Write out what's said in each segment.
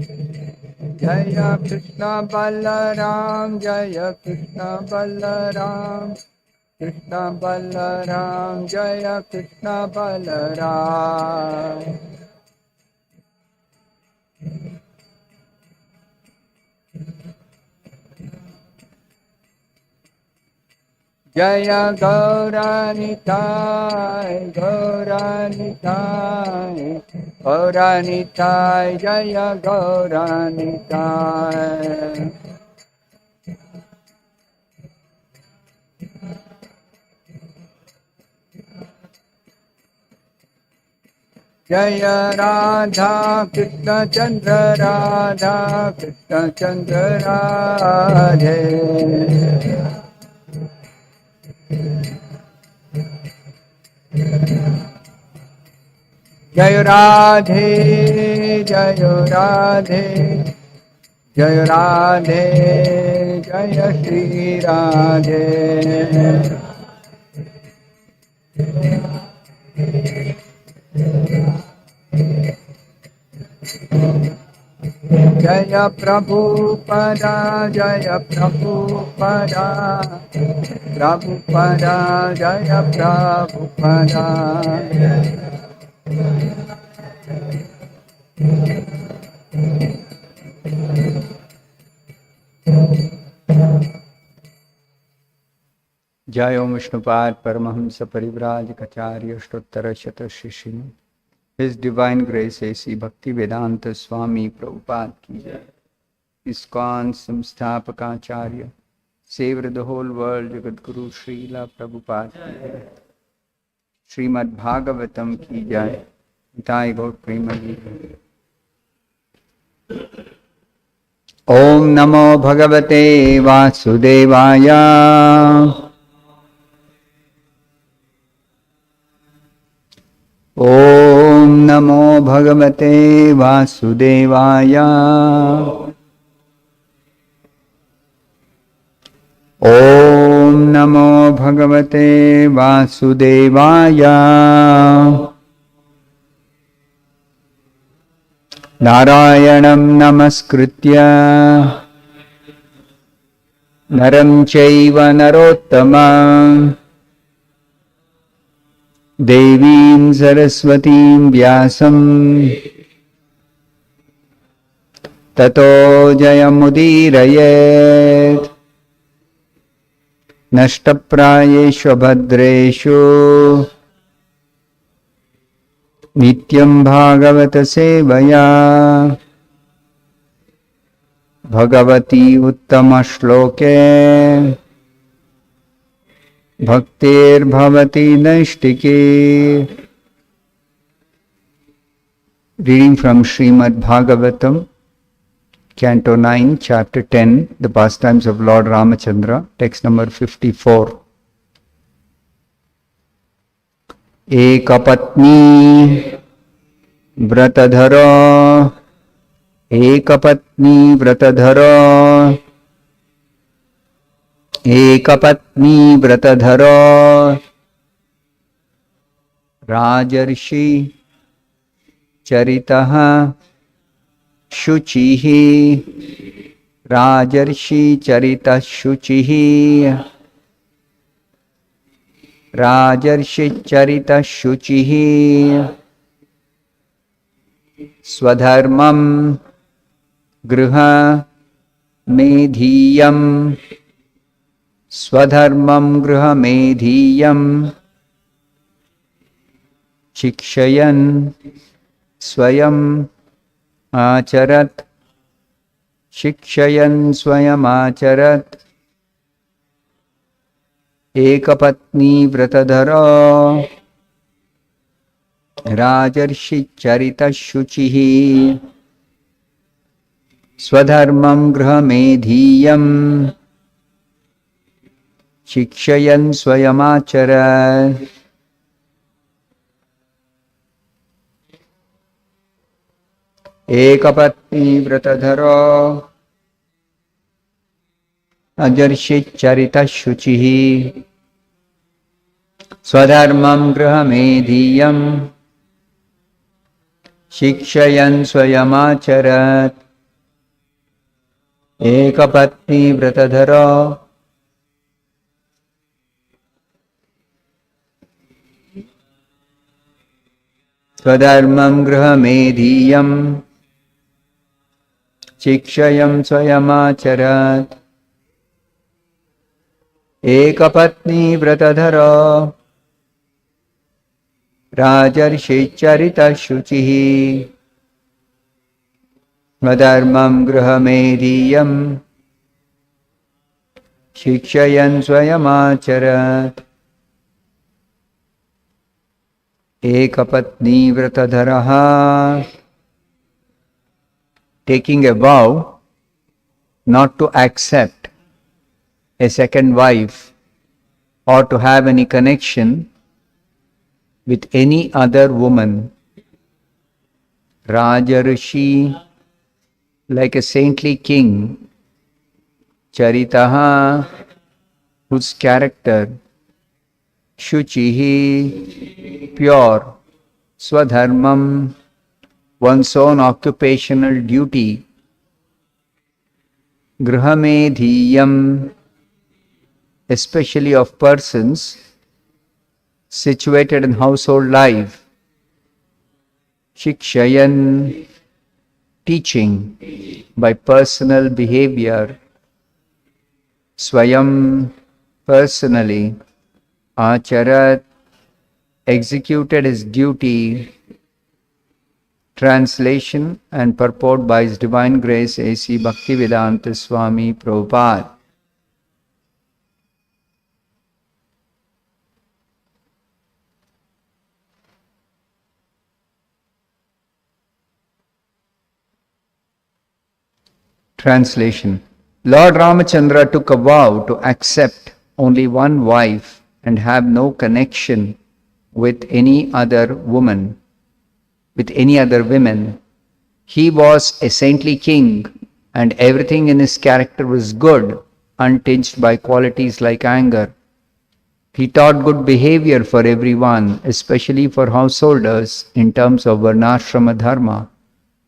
जय कृष्ण बलराम जय कृष्ण बलराम कृष्ण बलराम जय कृष्ण बलराम जय गौरानिताय गौरानिताय गौरानिताय जय गौरानिताय जय राधा कृष्ण चंद्र राधा कृष्ण चंद्र राधे जय राधे जय राधे जय राधे जय श्री राधे जय प्रभुपदा जय प्रभुपदा प्रभुपदा जय प्रभुपदा जय ओम विष्णुपाद परमहंस परिव्राजकाचार्य अष्टोत्तर शत शिष्य His Divine Grace A.C. Bhaktivedanta Swami Prabhupada ki jai. ISKCON Samstapakacharya saved the whole world. Jagadguru Srila Prabhupada ki jai. Srimad Bhagavatam ki jai. Nitai Gaur Premji. Om Namo Bhagavate Vasudevaya. Om Namo Bhagavate Vasudevaya. Om Namo Bhagavate Vasudevaya. Narayanam Namaskritya Naram Chaiva Narottamam Devim Saraswatim Vyasam Tato Jayamudirayet Nashtaprayeshu Bhadreshu Nityam Bhagavata Sevaya Bhagavati Uttama Shloke Bhaktir Bhavati Naishtike. Reading from Srimad Bhagavatam, Canto 9, Chapter 10, The Pastimes of Lord Ramachandra, text number 54. Ekapatni Vratadhara Ekapatni Vratadhara Ekapatni Vratadhara Rajarshi Charitaha Shuchihi Rajarshi Charita Shuchihi Rajarshi Charita Shuchihi Swadharmam Griha Medhiyam Swadharmam Griha Medhiyam Shikshayan Swayam Acharat Shikshayan Swayam Acharat Ekapatni Vratadhara Rajarshi Charita Shuchihi Swadharmam Griha Medhiyam Shikshayan Swayamacharat. Ekapatni Vratadhara Ajarshit Charita Shuchihi Swadharmam Griha Medhiyam Shikshayan Swayamacharat. ekapatni vratadhara swadharmam grahamedhiyam शिक्षयं स्वयमाचरत् एकपत्नी व्रतधर राजर्षिचरितशुचिः स्वधर्मं गृहमेधीयं शिक्षयन् स्वयमाचरत् एकपत्नी व्रतधरः taking a vow not to accept a second wife or to have any connection with any other woman. Rajarshi, like a saintly king. Charitaha, whose character. Shuchihi, pure. Swadharmam, one's own occupational duty. Grihamedhiyam, especially of persons situated in household life. Shikshayan, teaching by personal behavior. Swayam, personally. Acharat, executed his duty. Translation and purport by His Divine Grace A.C. Bhaktivedanta Swami Prabhupada. Translation. Lord Ramachandra took a vow to accept only one wife and have no connection with any other woman. With any other women. He was a saintly king and everything in his character was good, untinged by qualities like anger. He taught good behavior for everyone, especially for householders in terms of varnashrama dharma.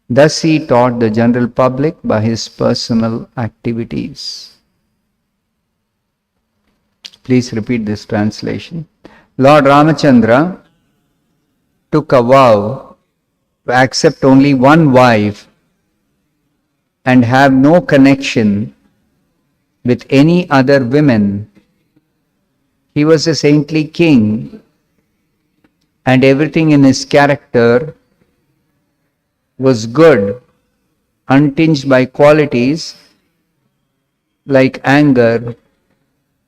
Thus he taught the general public by his personal activities. Please repeat this translation. Lord Ramachandra took a vow to accept only one wife and have no connection with any other women. He was a saintly king and everything in his character was good, untinged by qualities like anger.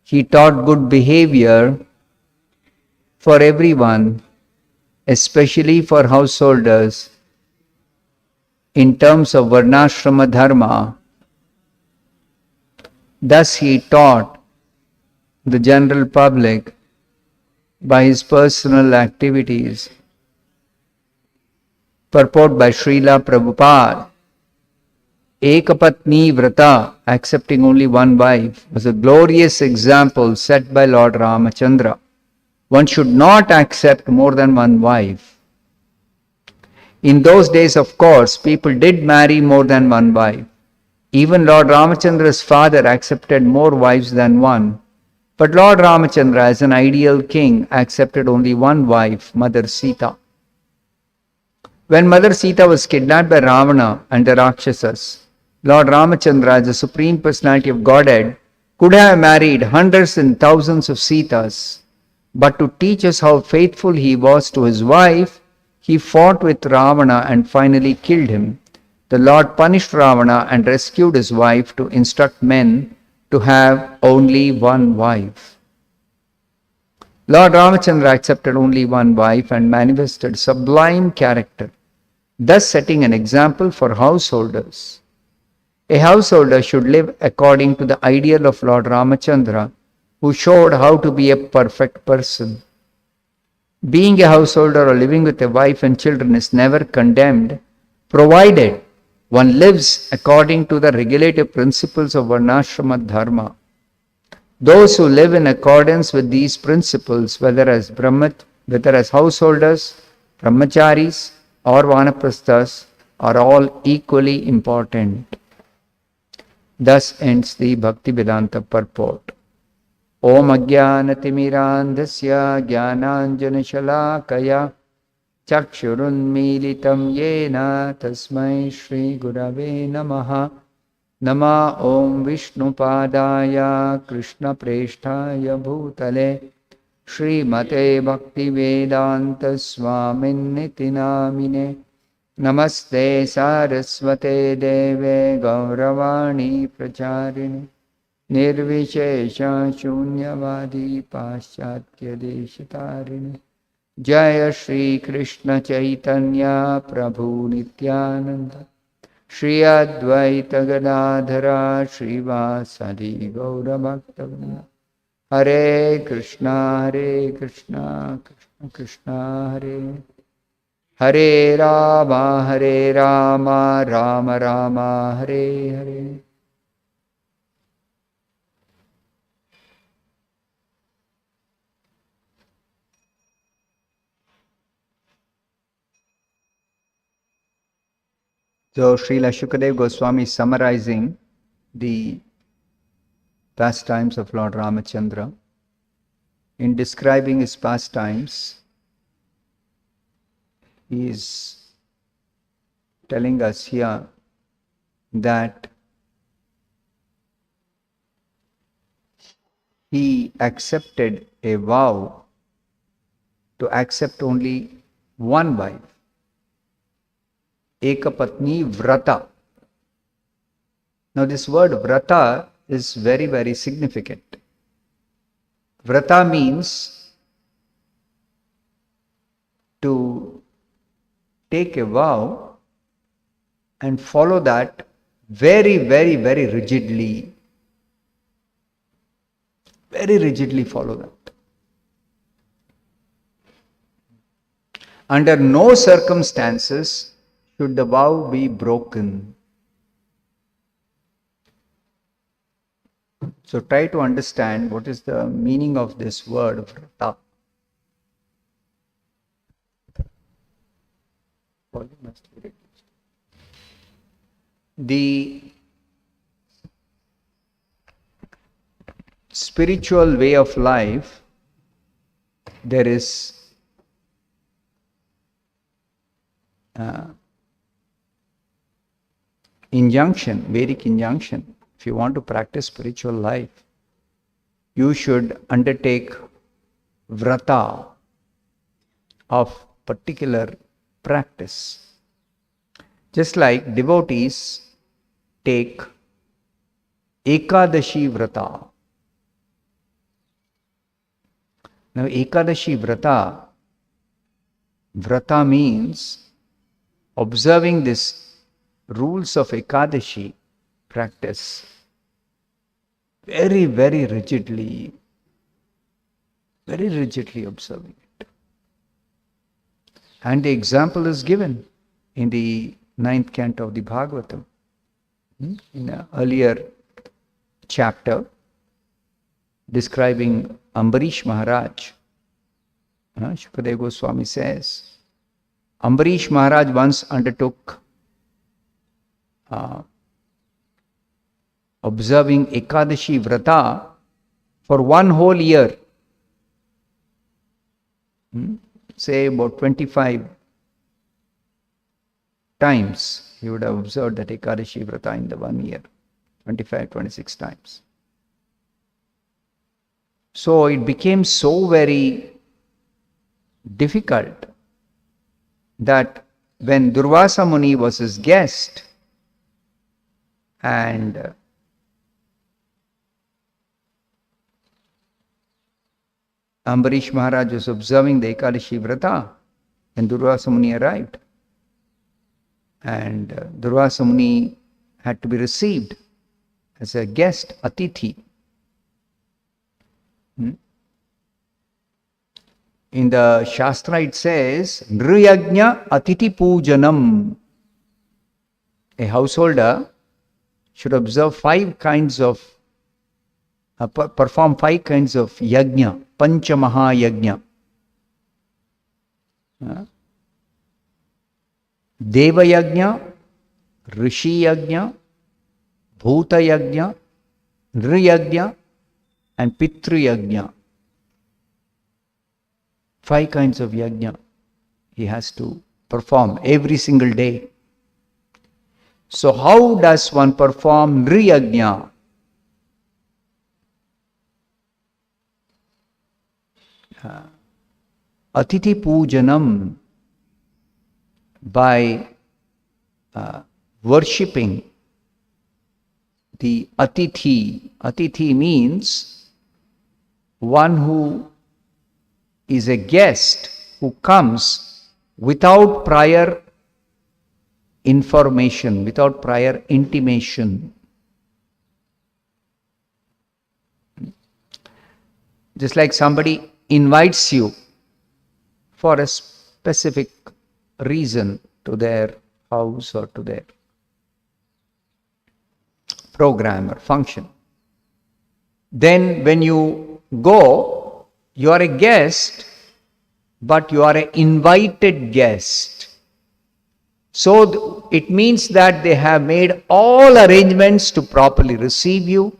He taught good behavior for everyone, especially for householders, in terms of varnashrama dharma. Thus he taught the general public by his personal activities. Purport by Srila Prabhupada. Ekapatni vrata, accepting only one wife, was a glorious example set by Lord Ramachandra. One should not accept more than one wife. In those days, of course, people did marry more than one wife. Even Lord Ramachandra's father accepted more wives than one. But Lord Ramachandra, as an ideal king, accepted only one wife, Mother Sita. When Mother Sita was kidnapped by Ravana and the Rakshasas, Lord Ramachandra, as the Supreme Personality of Godhead, could have married hundreds and thousands of Sitas. But to teach us how faithful he was to his wife, he fought with Ravana and finally killed him. The Lord punished Ravana and rescued his wife to instruct men to have only one wife. Lord Ramachandra accepted only one wife and manifested sublime character, thus setting an example for householders. A householder should live according to the ideal of Lord Ramachandra, who showed how to be a perfect person. Being a householder or living with a wife and children is never condemned, provided one lives according to the regulative principles of Varnashrama Dharma. Those who live in accordance with these principles, whether as householders, brahmacharis, or vanaprasthas, are all equally important. Thus ends the Bhaktivedanta purport. Om Ajnanatimirandhasya Jnananjanashalakaya Chakshurunmilitam Yena Tasmai Shri Gurave Namaha. Nama Om Vishnupadaya Krishna Presthaya Bhutale Srimate Bhaktivedanta Swaminiti Namine. Namaste Saraswate Deve Gauravani Pracharini Nirvishesha Shunyavadi Paschatya Deshitarini. Jaya Shri Krishna Chaitanya Prabhu Nityananda Shri Advaita Gadadhara Srivasadi Gaura Bhaktavinda. Hare Krishna Krishna Krishna Hare Hare Rama Rama Rama Hare Hare. So Srila Shukadev Goswami is summarizing the pastimes of Lord Ramachandra. In describing his pastimes, he is telling us here that he accepted a vow to accept only one wife, Ekapatni Vrata. Now this word Vrata is very, very significant. Vrata means to take a vow and follow that very, very, very rigidly. Very rigidly follow that. Under no circumstances should the vow be broken. So try to understand what is the meaning of this word vrata. The spiritual way of life, there is injunction, Vedic injunction. If you want to practice spiritual life, you should undertake vrata of particular practice. Just like devotees take Ekadashi vrata. Now Ekadashi vrata means observing this rules of Ekadashi practice very, very rigidly observing it. And the example is given in the 9th canto of the Bhagavatam. In an earlier chapter describing Ambarish Maharaj, Shukadev Goswami says, Ambarish Maharaj once undertook observing Ekadashi Vrata for one whole year. Say about 25 times he would have observed that Ekadashi Vrata in the 1 year. 25, 26 times. So it became so very difficult that when Durvasa Muni was his guest and Ambarish Maharaj was observing the Ekadashi Vrata, when Durvasa Muni arrived, and Durvasa Muni had to be received as a guest, Atithi. In the Shastra it says, Nriyajna Atiti Pujanam. A householder should observe 5 kinds of, perform 5 kinds of yajna, Pancha Maha Yajna. Deva Yajna, Rishi Yajna, Bhuta Yajna, Nriyajna and Pitru Yajna. 5 kinds of yajna he has to perform every single day. So how does one perform Nriyajna? Atithi Pujanam, by worshipping the Atithi. Atithi means one who is a guest who comes without prior information, without prior intimation. Just like somebody invites you for a specific reason to their house or to their program or function. Then when you go, you are a guest, but you are an invited guest. So it means that they have made all arrangements to properly receive you,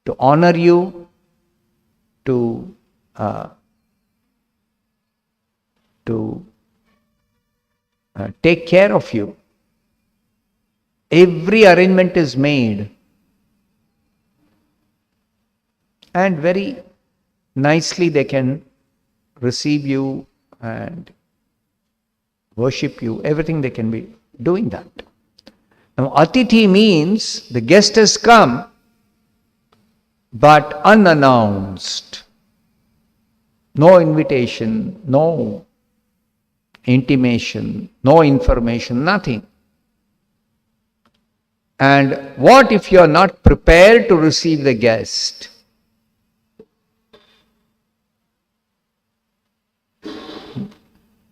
to honor you, to take care of you. Every arrangement is made, and very nicely they can receive you and worship you. Everything they can be doing that. Now, Atithi means the guest has come, but unannounced. No invitation, no intimation, no information, nothing. And what if you are not prepared to receive the guest?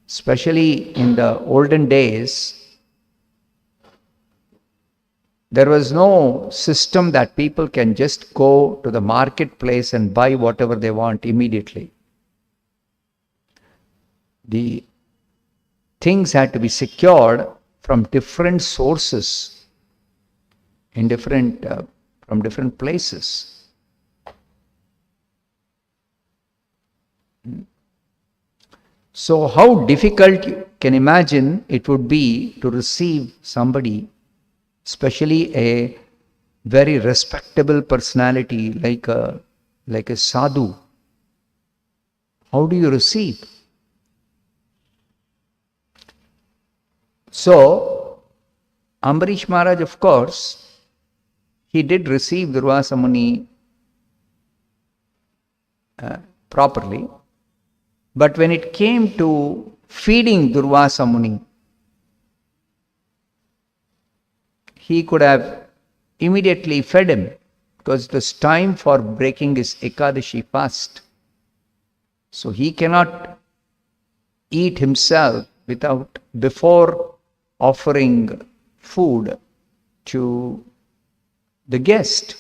Especially in the olden days, there was no system that people can just go to the marketplace and buy whatever they want immediately. The things had to be secured from different sources, in from different places. So how difficult you can imagine it would be to receive somebody, especially a very respectable personality like a sadhu. How do you receive? So Ambarish Maharaj, of course, he did receive Durvasa Muni properly. But when it came to feeding Durvasa Muni, he could have immediately fed him, because it was time for breaking his Ekadashi fast. So he cannot eat himself before offering food to the guest.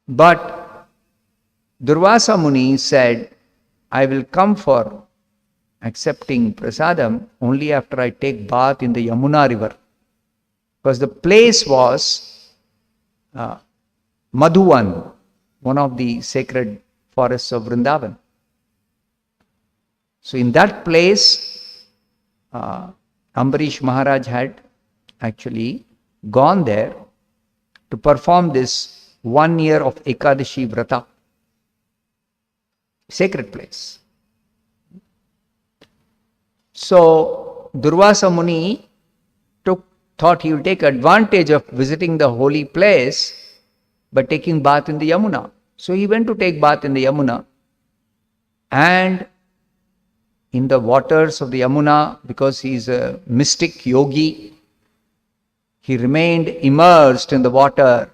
But Durvasa Muni said, I will come for accepting prasadam only after I take bath in the Yamuna river. Because the place was Madhuvan, one of the sacred forests of Vrindavan. So in that place, Ambarish Maharaj had actually gone there to perform this 1 year of Ekadashi Vrata. Sacred place. So Durvasa Muni thought he would take advantage of visiting the holy place by taking bath in the Yamuna. So he went to take bath in the Yamuna, and in the waters of the Yamuna, because he is a mystic yogi, he remained immersed in the water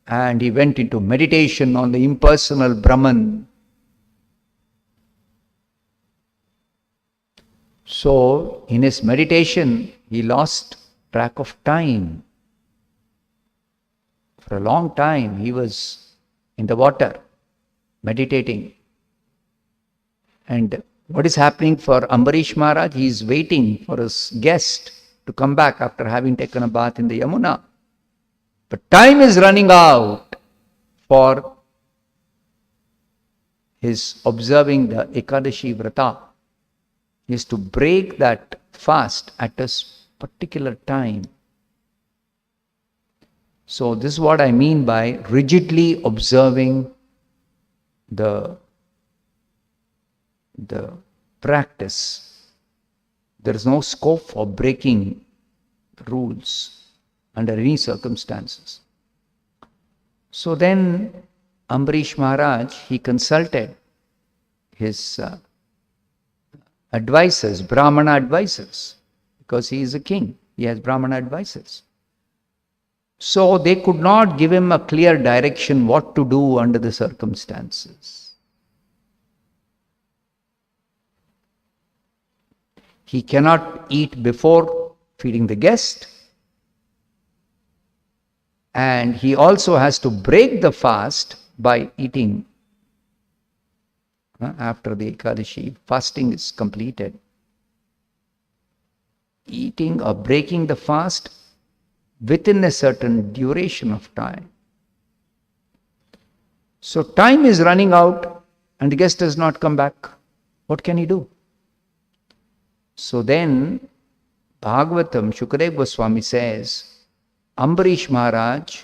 and he went into meditation on the impersonal Brahman. So in his meditation, he lost track of time. For a long time, he was in the water, meditating. And what is happening for Ambarish Maharaj? He is waiting for his guest to come back after having taken a bath in the Yamuna. But time is running out for his observing the Ekadashi Vrata. He has to break that fast at a particular time. So this is what I mean by rigidly observing the practice. There is no scope for breaking rules under any circumstances. So then Ambarish Maharaj, he consulted his advisors, Brahmana advisors, because he is a king. He has Brahmana advisors. So they could not give him a clear direction what to do under the circumstances. He cannot eat before feeding the guest. And he also has to break the fast by eating after the Ekadashi. Fasting is completed. Eating or breaking the fast within a certain duration of time. So time is running out and the guest does not come back. What can he do? So then Bhagavatam, Shukadeva Goswami says, Ambarish Maharaj,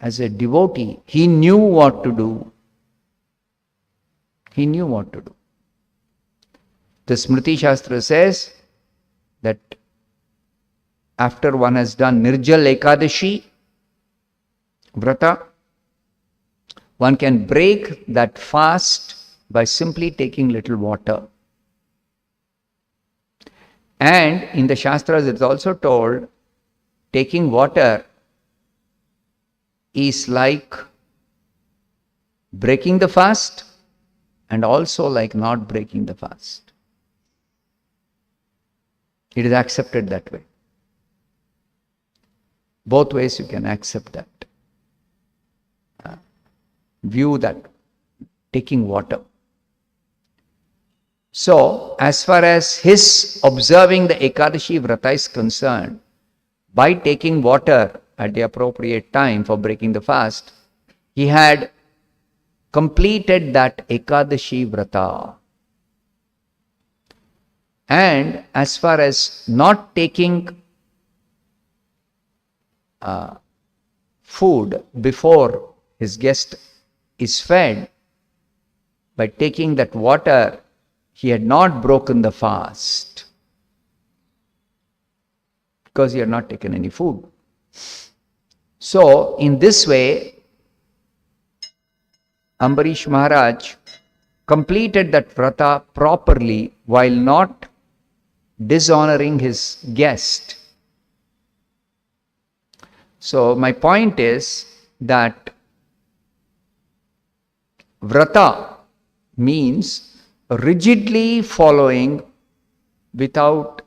as a devotee, he knew what to do. He knew what to do. The Smriti Shastra says that after one has done Nirjal Ekadashi Vrata, one can break that fast by simply taking little water. And in the Shastras it's also told, taking water is like breaking the fast and also like not breaking the fast. It is accepted that way. Both ways you can accept that. View that taking water. So, as far as his observing the Ekadashi Vrata is concerned, by taking water at the appropriate time for breaking the fast, he had completed that Ekadashi Vrata. And as far as not taking food before his guest is fed, by taking that water, he had not broken the fast because he had not taken any food. So, in this way, Ambarish Maharaj completed that vrata properly while not dishonoring his guest. So, my point is that vrata means rigidly following without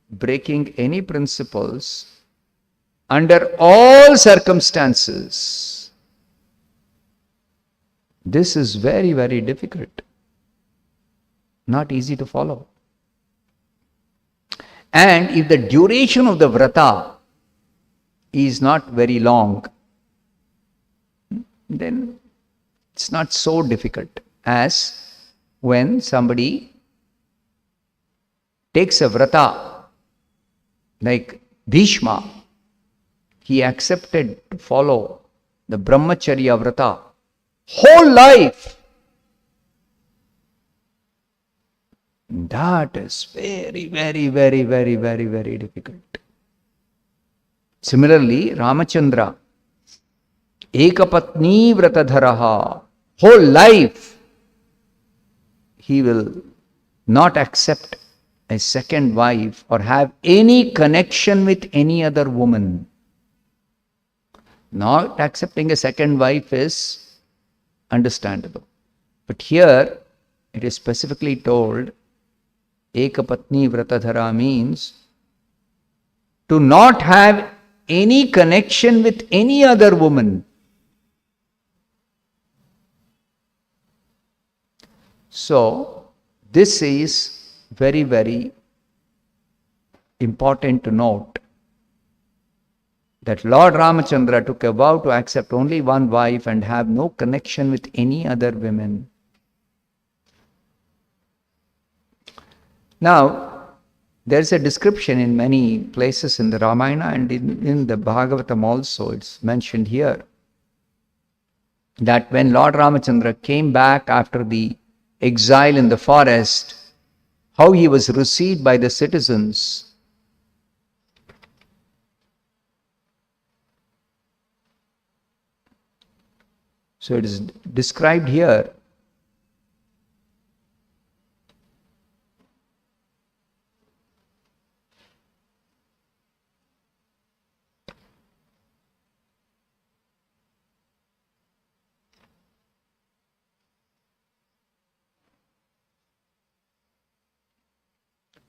breaking any principles under all circumstances. This is very, very difficult. Not easy to follow. And if the duration of the vrata is not very long, then it's not so difficult as when somebody takes a vrata, like Bhishma, he accepted to follow the Brahmacharya vrata whole life. That is very, very, very, very, very, very difficult. Similarly, Ramachandra, Ekapatni Vratadharaha, whole life, he will not accept a second wife or have any connection with any other woman. Not accepting a second wife is understandable. But here, it is specifically told, Ekapatni Vratadhara means to not have any connection with any other woman. So, this is very, very important to note that Lord Ramachandra took a vow to accept only one wife and have no connection with any other women. Now, there is a description in many places in the Ramayana and in the Bhagavatam also, it's mentioned here, that when Lord Ramachandra came back after the exile in the forest, how he was received by the citizens. So it is described here.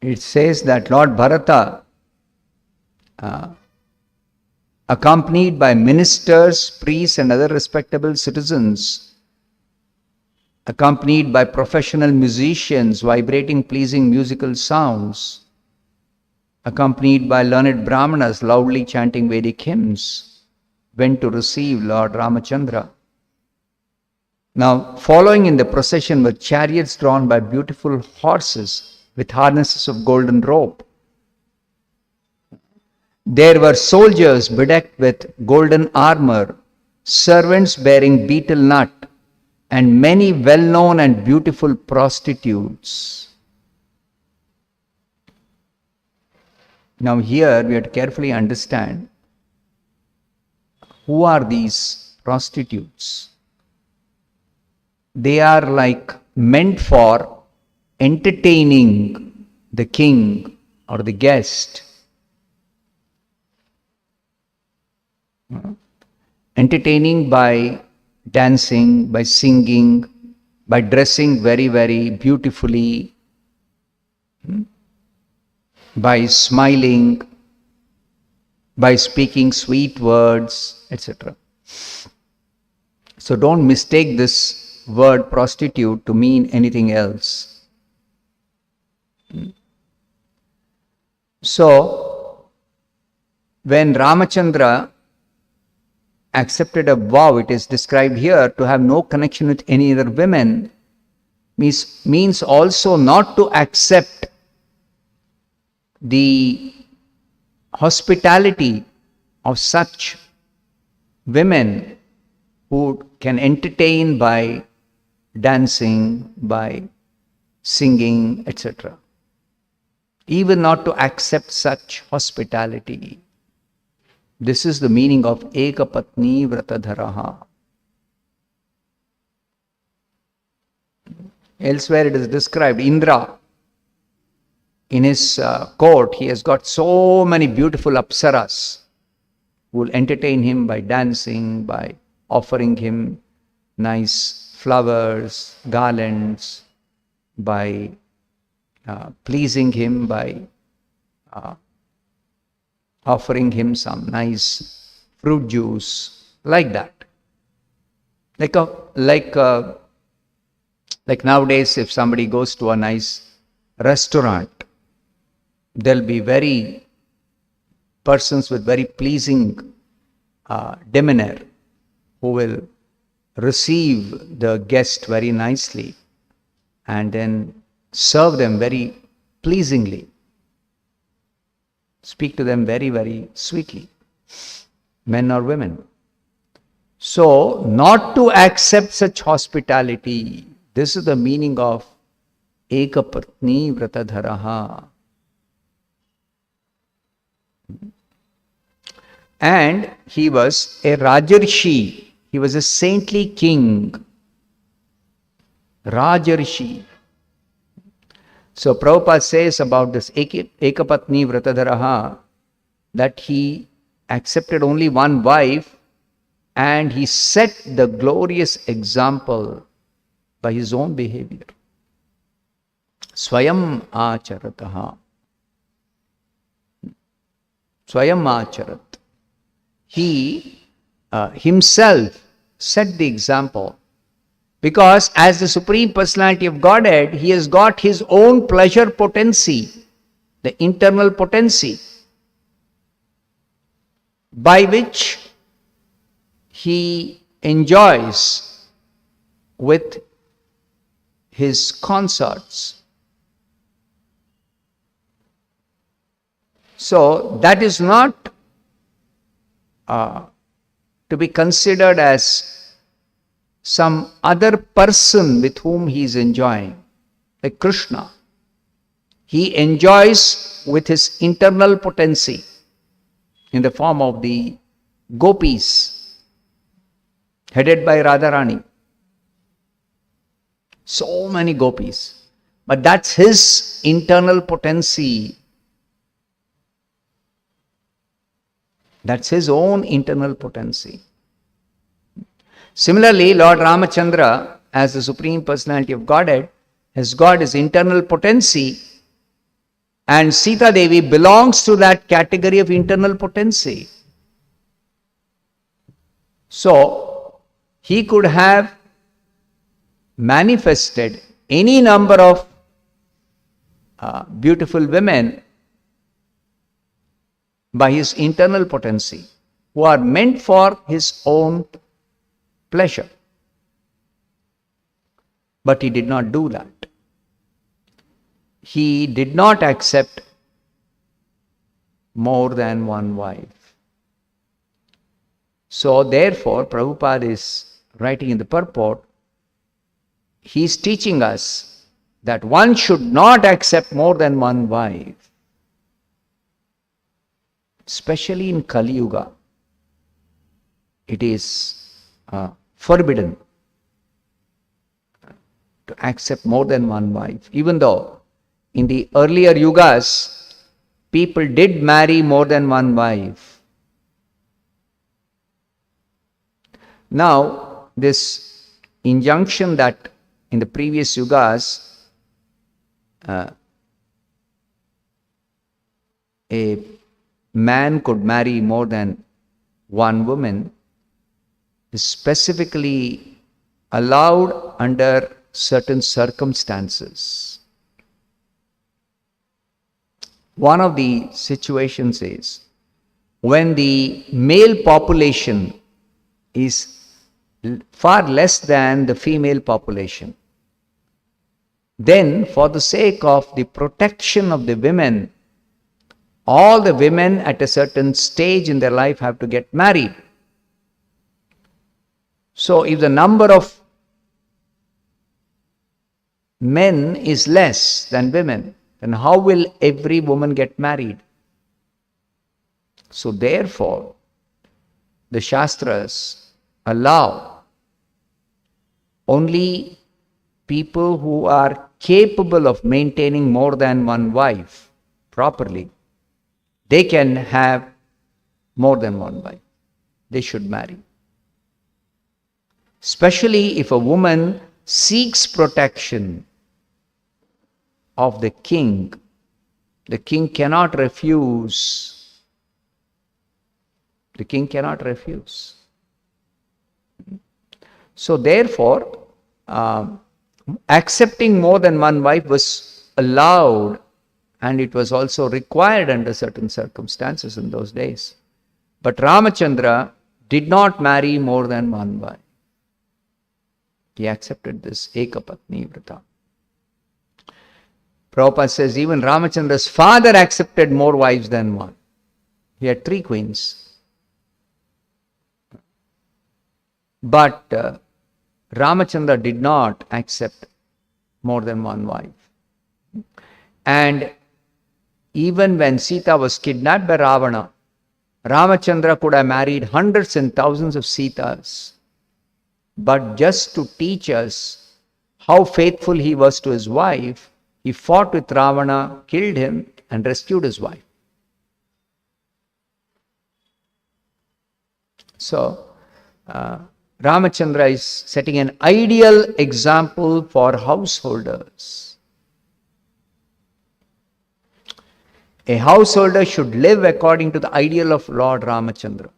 It says that Lord Bharata, accompanied by ministers, priests and other respectable citizens, accompanied by professional musicians vibrating pleasing musical sounds, accompanied by learned brahmanas loudly chanting Vedic hymns, went to receive Lord Ramachandra. Now, following in the procession were chariots drawn by beautiful horses with harnesses of golden rope. There were soldiers bedecked with golden armor, servants bearing betel nut, and many well-known and beautiful prostitutes. Now here we have to carefully understand who are these prostitutes. They are like meant for entertaining the king or the guest. Entertaining by dancing, by singing, by dressing very, very beautifully, by smiling, by speaking sweet words, etc. So don't mistake this word prostitute to mean anything else. So, when Ramachandra accepted a vow, it is described here, to have no connection with any other women, means also not to accept the hospitality of such women who can entertain by dancing, by singing, etc. Even not to accept such hospitality. This is the meaning of Ekapatni Vratadharaha. Elsewhere it is described, Indra, in his court, he has got so many beautiful apsaras who will entertain him by dancing, by offering him nice flowers, garlands, by pleasing him, by offering him some nice fruit juice, like that. Like nowadays, if somebody goes to a nice restaurant, there'll be persons with very pleasing demeanor who will receive the guest very nicely and then serve them very pleasingly. Speak to them very, very sweetly, men or women. So, not to accept such hospitality. This is the meaning of Ekapatni Vratadharaha. And he was a Rajarshi. He was a saintly king. Rajarshi. So Prabhupada says about this Ekapatni Vratadharaha that he accepted only one wife and he set the glorious example by his own behavior. Swayam acharataha. Swayam acharat. He himself set the example. Because as the Supreme Personality of Godhead, he has got his own pleasure potency. the internal potency by which he enjoys with his consorts. So that is not to be considered as some other person with whom he is enjoying, like Krishna. He enjoys with his internal potency in the form of the gopis, headed by Radharani. So many gopis. But that's his internal potency. That's his own internal potency. Similarly, Lord Ramachandra, as the Supreme Personality of Godhead, has got his internal potency, and Sita Devi belongs to that category of internal potency. So, he could have manifested any number of beautiful women by his internal potency, who are meant for his own pleasure. But he did not do that. He did not accept more than one wife. So therefore, Prabhupada is writing in the purport, he is teaching us that one should not accept more than one wife. Especially in Kali Yuga, it is forbidden to accept more than one wife. Even though in the earlier yugas, people did marry more than one wife. Now, this injunction that in the previous yugas, a man could marry more than one woman, is specifically allowed under certain circumstances. One of the situations is when the male population is far less than the female population. Then, for the sake of the protection of the women, all the women at a certain stage in their life have to get married. So, if the number of men is less than women, then how will every woman get married? So, therefore, the Shastras allow only people who are capable of maintaining more than one wife properly. They can have more than one wife. They should marry. Especially if a woman seeks protection of the king cannot refuse. The king cannot refuse. So therefore, accepting more than one wife was allowed, and it was also required under certain circumstances in those days. But Ramachandra did not marry more than one wife. He accepted this Ekapatni Vrata. Prabhupada says even Ramachandra's father accepted more wives than one. He had 3 queens. But Ramachandra did not accept more than one wife. And even when Sita was kidnapped by Ravana, Ramachandra could have married hundreds and thousands of Sitas. But just to teach us how faithful he was to his wife, he fought with Ravana, killed him, and rescued his wife. So, Ramachandra is setting an ideal example for householders. A householder should live according to the ideal of Lord Ramachandra.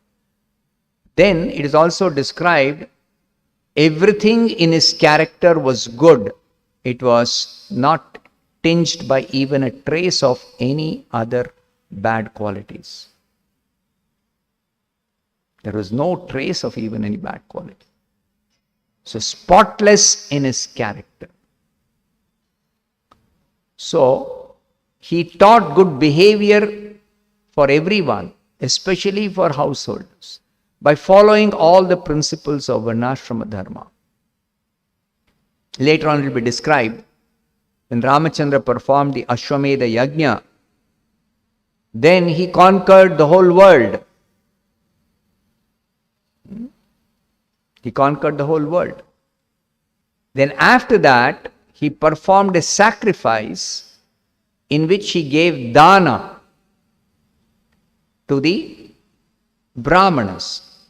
Then it is also described, everything in his character was good. It was not tinged by even a trace of any other bad qualities. There was no trace of even any bad quality. So spotless in his character. So he taught good behavior for everyone, especially for householders, by following all the principles of Varnashrama Dharma. Later on it will be described, when Ramachandra performed the Ashwamedha Yajna, then he conquered the whole world. He conquered the whole world. Then after that, he performed a sacrifice in which he gave dana to the Brahmanas.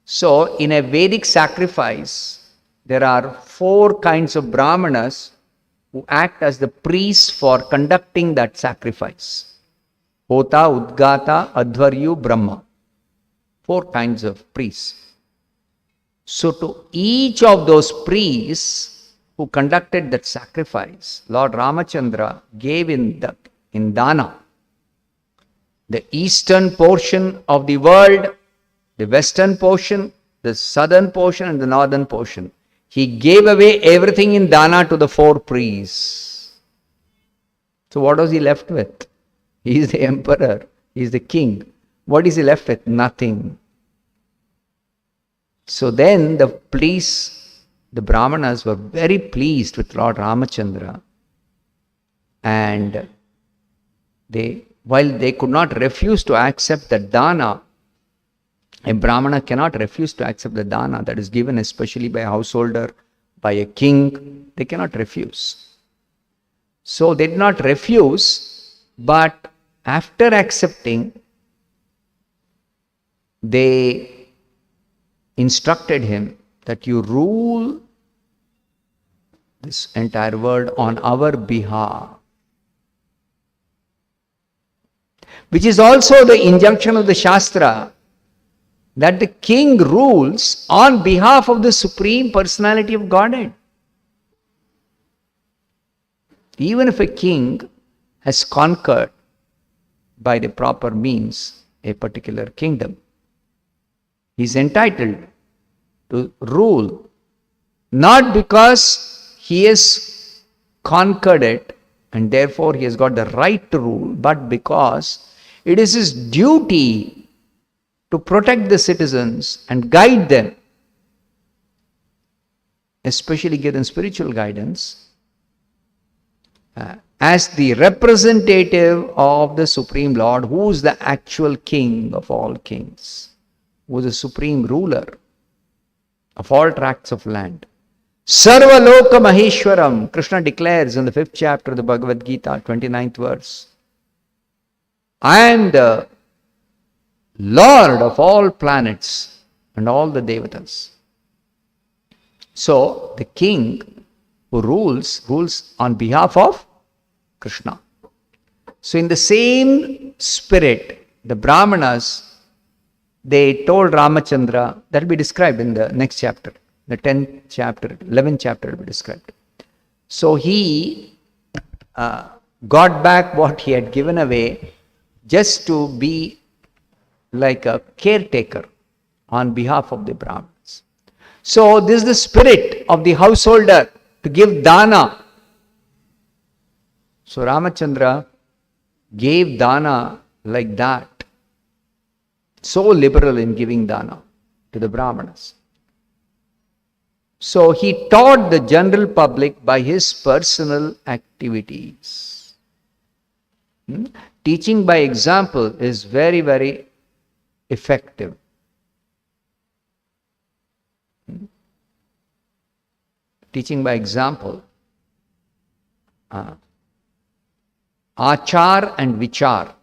So, in a Vedic sacrifice, there are 4 kinds of Brahmanas who act as the priests for conducting that sacrifice. Hota, Udgata, Advaryu, Brahma. 4 kinds of priests. So to each of those priests who conducted that sacrifice, Lord Ramachandra gave in dana the eastern portion of the world, the western portion, the southern portion and the northern portion. He gave away everything in dana to the 4 priests. So what was he left with? He is the emperor, he is the king. What is he left with? Nothing. So then the priests, the Brahmanas were very pleased with Lord Ramachandra, and while they could not refuse to accept the dana, a Brahmana cannot refuse to accept the dana that is given especially by a householder, by a king, they cannot refuse. So they did not refuse, but after accepting, they instructed him that you rule this entire world on our behalf. Which is also the injunction of the Shastra, that the king rules on behalf of the Supreme Personality of Godhead. Even if a king has conquered by the proper means a particular kingdom, he is entitled to rule, not because he has conquered it and therefore he has got the right to rule, but because it is his duty to protect the citizens and guide them, especially give them spiritual guidance, as the representative of the Supreme Lord, who is the actual king of all kings, who is the supreme ruler of all tracts of land. Sarva Loka Maheshwaram, Krishna declares in the 5th chapter of the Bhagavad Gita, 29th verse, I am the Lord of all planets and all the Devatas. So, the king who rules on behalf of Krishna. So, in the same spirit, the Brahmanas, they told Ramachandra, that will be described in the next chapter, the 10th chapter, 11th chapter will be described. So, he got back what he had given away just to be like a caretaker on behalf of the Brahmins. So this is the spirit of the householder, to give dana. So Ramachandra gave dana like that, so liberal in giving dana to the Brahmanas. So he taught the general public by his personal activities. Teaching by example is very, very effective. Teaching by example. Achar and vichar.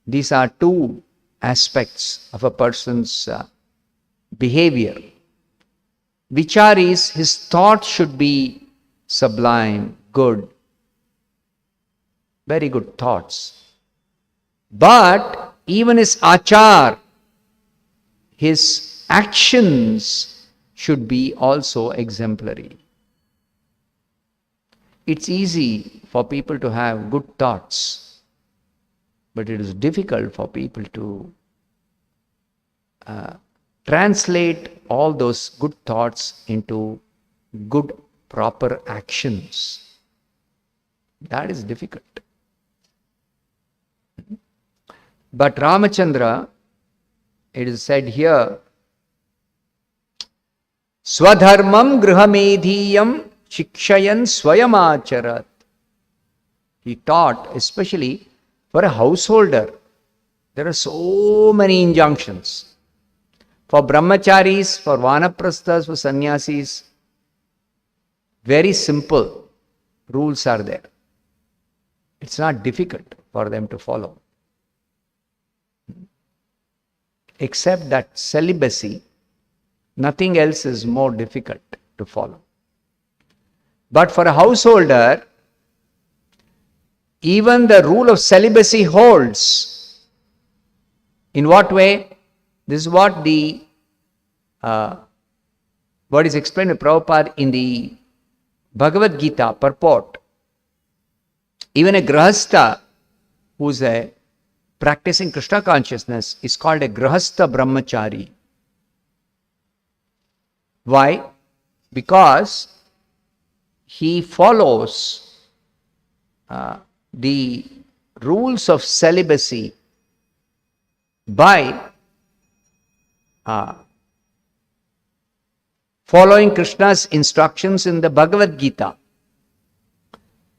These are 2 aspects of a person's behavior. Vichar is his thought should be sublime, good, very good thoughts. But even his achar, his actions should be also exemplary. it's easy for people to have good thoughts, but it is difficult for people to translate all those good thoughts into good, proper actions. That is difficult. But Ramachandra, it is said here, Swadharmam grihamedhiyam shikshayan swayamacharat. He taught, especially for a householder, there are so many injunctions. For brahmacharis, for vanaprasthas, for sannyasis, very simple rules are there. It's not difficult for them to follow. Except that celibacy, nothing else is more difficult to follow. But for a householder, even the rule of celibacy holds. In what way? This is what what is explained by Prabhupada in the Bhagavad Gita purport. Even a grahastha who is practicing Krishna consciousness is called a grahastha brahmachari. Why? Because he follows the rules of celibacy by following Krishna's instructions in the Bhagavad Gita.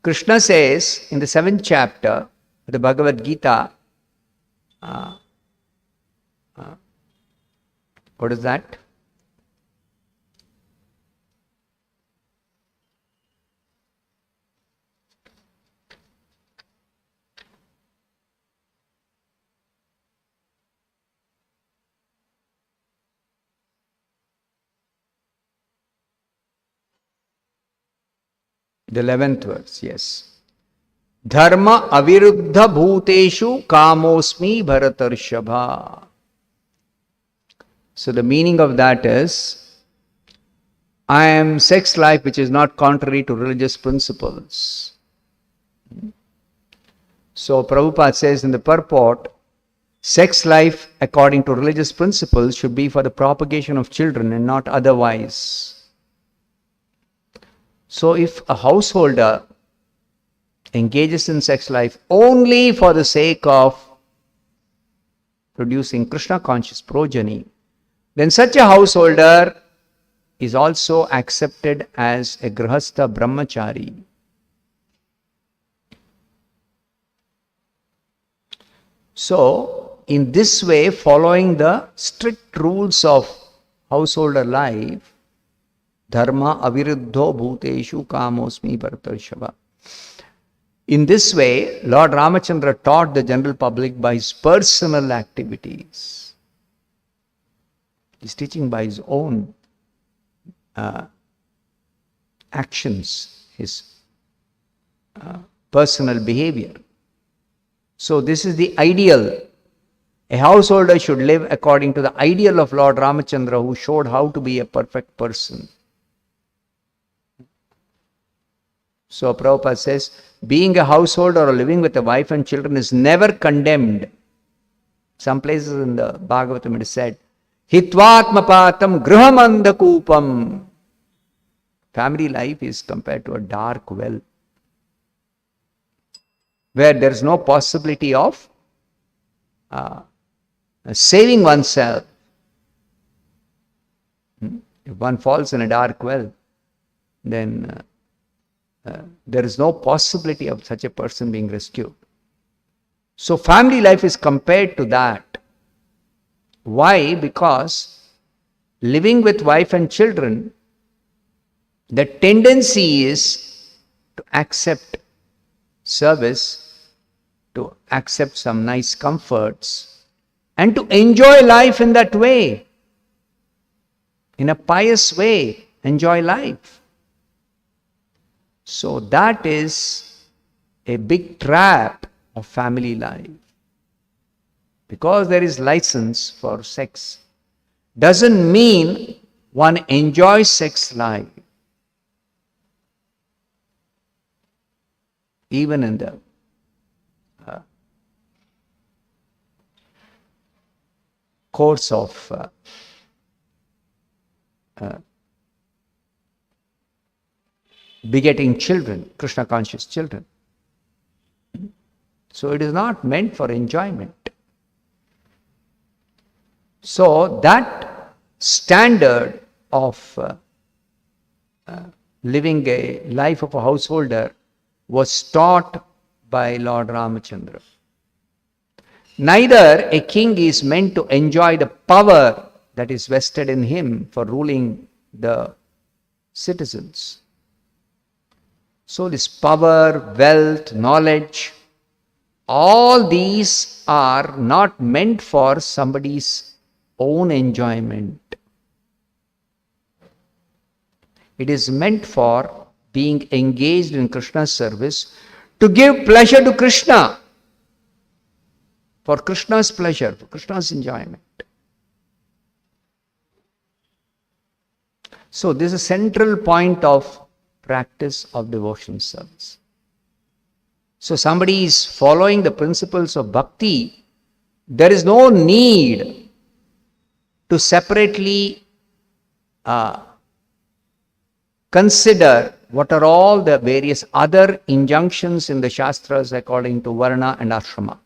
Krishna says in the 7th chapter of the Bhagavad Gita, what is that? The 11th verse, yes. Dharma aviruddha bhuteshu kamosmi bharatarshava. So the meaning of that is, I am sex life which is not contrary to religious principles. So Prabhupada says in the purport, sex life according to religious principles should be for the propagation of children and not otherwise. So if a householder engages in sex life only for the sake of producing Krishna conscious progeny, then such a householder is also accepted as a grahastha brahmachari. So, in this way, following the strict rules of householder life, dharma aviruddho bhuteshu kamosmi bharatarshava. In this way, Lord Ramachandra taught the general public by his personal activities. He's teaching by his own actions, his personal behavior. So this is the ideal. A householder should live according to the ideal of Lord Ramachandra, who showed how to be a perfect person. So Prabhupada says, being a householder or living with a wife and children is never condemned. Some places in the Bhagavatam it is said, Hitvatmapatam grihamandakupam. Family life is compared to a dark well, where there is no possibility of saving oneself. If one falls in a dark well, then there is no possibility of such a person being rescued. So family life is compared to that. Why? Because living with wife and children, the tendency is to accept service, to accept some nice comforts, and to enjoy life in that way. In a pious way, enjoy life. So that is a big trap of family life. Because there is license for sex, doesn't mean one enjoys sex life. even in the course of begetting children, Krishna conscious children. So it is not meant for enjoyment. So that standard of living a life of a householder was taught by Lord Ramachandra. Neither a king is meant to enjoy the power that is vested in him for ruling the citizens. So this power, wealth, knowledge, all these are not meant for somebody's own enjoyment. It is meant for being engaged in Krishna's service to give pleasure to Krishna, for Krishna's pleasure, for Krishna's enjoyment. So this is a central point of practice of devotional service. So somebody is following the principles of bhakti, there is no need to separately consider what are all the various other injunctions in the Shastras according to Varna and Ashrama.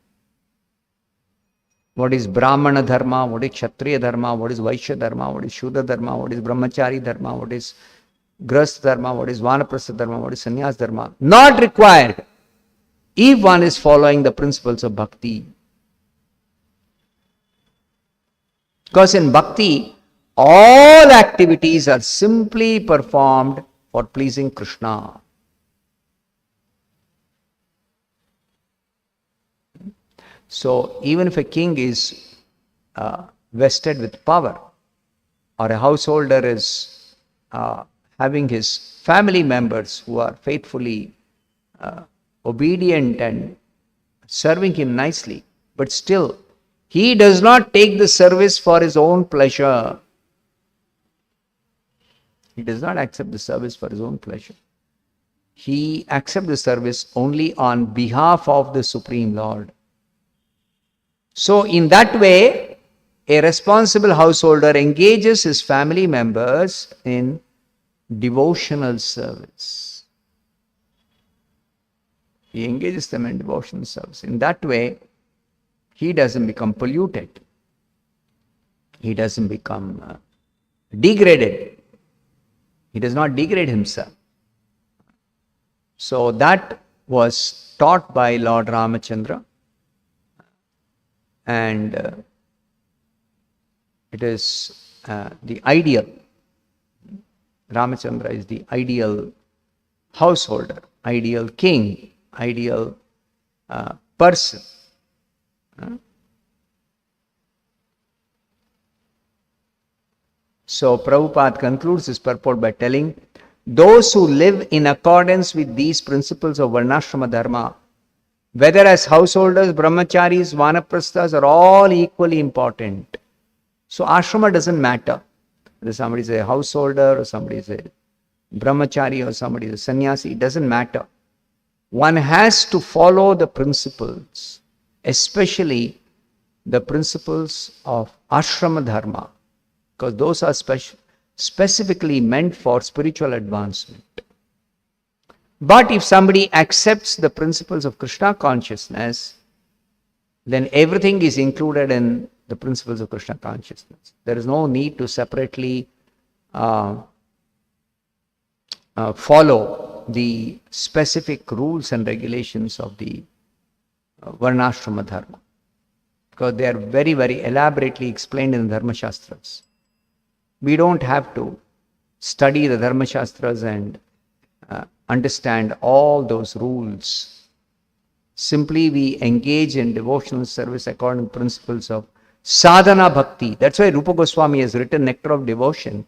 What is Brahmana Dharma, what is Kshatriya Dharma, what is Vaishya Dharma, what is Shudra Dharma, what is Brahmachari Dharma, what is Grahastha Dharma, what is Vanaprastha Dharma, what is Sannyas Dharma. Not required if one is following the principles of bhakti. Because in bhakti, all activities are simply performed for pleasing Krishna. So even if a king is vested with power, or a householder is having his family members who are faithfully obedient and serving him nicely, but still he does not take the service for his own pleasure. He does not accept the service for his own pleasure. He accepts the service only on behalf of the Supreme Lord. So in that way, a responsible householder engages his family members in devotional service. He engages them in devotional service. In that way, he doesn't become polluted. He doesn't become degraded. He does not degrade himself. So that was taught by Lord Ramachandra. And it is the ideal. Ramachandra is the ideal householder, ideal king, ideal person. So Prabhupada concludes his purport by telling, those who live in accordance with these principles of Varnashrama Dharma, whether as householders, brahmacharis, vanaprasthas, are all equally important. So ashrama doesn't matter. Whether somebody is a householder, or somebody is a brahmachari, or somebody is a sannyasi, it doesn't matter. One has to follow the principles, especially the principles of ashrama dharma, because those are specifically meant for spiritual advancement. But if somebody accepts the principles of Krishna consciousness, then everything is included in the principles of Krishna consciousness. There is no need to separately follow the specific rules and regulations of the Varnashrama Dharma, because they are very, very elaborately explained in the Dharma Shastras. We don't have to study the Dharma Shastras and understand all those rules. Simply we engage in devotional service according to principles of sadhana bhakti. That's why Rupa Goswami has written Nectar of Devotion,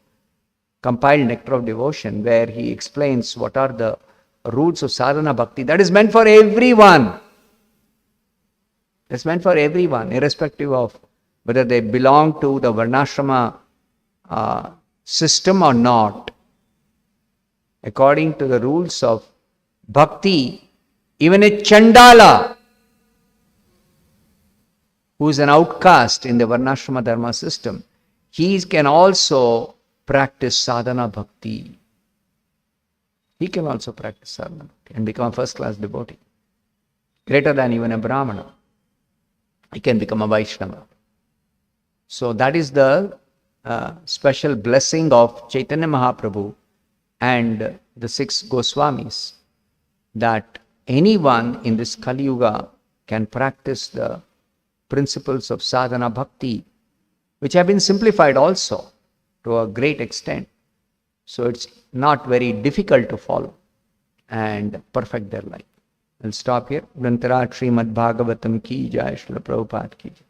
compiled Nectar of Devotion, where he explains what are the rules of sadhana bhakti. That is meant for everyone. It's meant for everyone, irrespective of whether they belong to the Varnashrama system or not. According to the rules of bhakti, Even a Chandala, who is an outcast in the Varnashrama Dharma system, he can also practice sadhana bhakti. He can also practice sadhana bhakti and become a first-class devotee, greater than even a Brahmana. He can become a Vaishnava. So that is the special blessing of Chaitanya Mahaprabhu and the 6 Goswamis, that anyone in this Kali Yuga can practice the principles of sadhana bhakti, which have been simplified also to a great extent. So it's not very difficult to follow and perfect their life. I'll stop here. Untitled Srimad Bhagavatam ki jai, Srila Prabhupada ki jai.